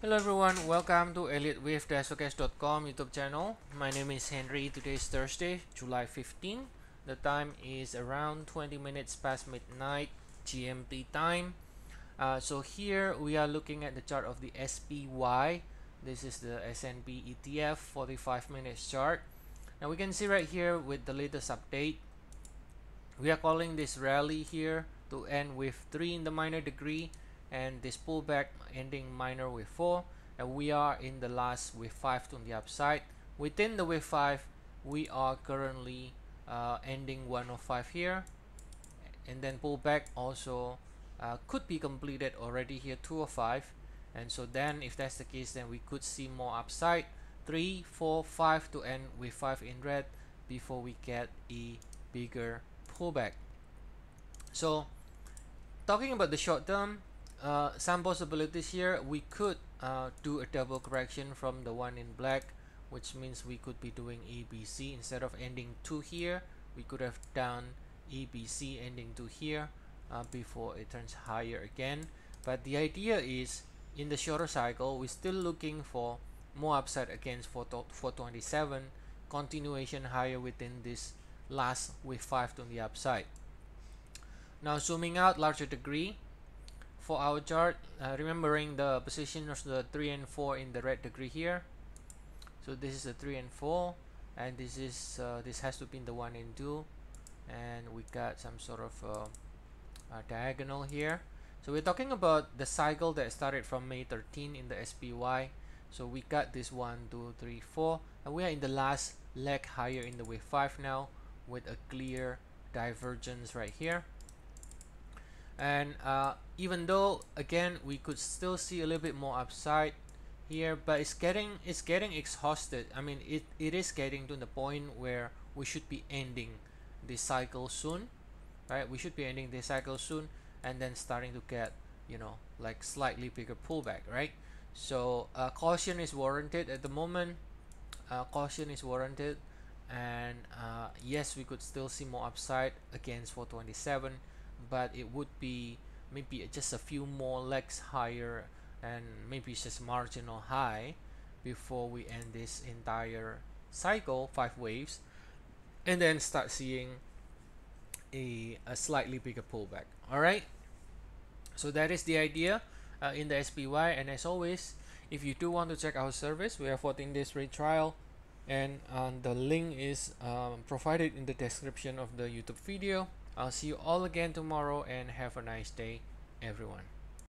Hello everyone, welcome to Elliott Wave Analysis.com YouTube channel. My name is Henry. Today is Thursday, July 15. The time is around 20 minutes past midnight GMT time. So here we are looking at the chart of the SPY. This is the S&P ETF 45 minutes chart. Now we can see right here with the latest update, we are calling this rally here to end with 3 in the minor degree, and this pullback ending minor with 4, and we are in the last with 5 to the upside. Within the wave 5, we are currently ending 105 here, and then pullback also could be completed already here 205, and so then if that's the case, then we could see more upside 3 4 5 to end with 5 in red before we get a bigger pullback. So talking about the short term, some possibilities here. We could do a double correction from the one in black, which means we could be doing ABC. Instead of ending 2 here, we could have done ABC ending 2 here before it turns higher again. But the idea is, in the shorter cycle, we're still looking for more upside against 427, continuation higher within this last with 5 to the upside. Now zooming out larger degree for our chart, remembering the position of the 3 and 4 in the red degree here. So this is the 3 and 4, and this is this has to be in the 1 and 2, and we got some sort of diagonal here. So we're talking about the cycle that started from May 13 in the SPY. So we got this 1 2 3 4, and we are in the last leg higher in the wave 5 now, with a clear divergence right here. And even though again we could still see a little bit more upside here, but it's getting exhausted. I mean, it is getting to the point where we should be ending this cycle soon, right? We should be ending this cycle soon, and then starting to get, you know, like slightly bigger pullback, right? So caution is warranted at the moment. Caution is warranted, and yes, we could still see more upside against 427, but it would be maybe just a few more legs higher, and maybe it's just marginal high before we end this entire cycle, 5 waves, and then start seeing a slightly bigger pullback. All right, so that is the idea in the SPY. And as always, if you do want to check our service, we have 14 days free trial, and the link is provided in the description of the YouTube video. I'll see you all again tomorrow, and have a nice day, everyone.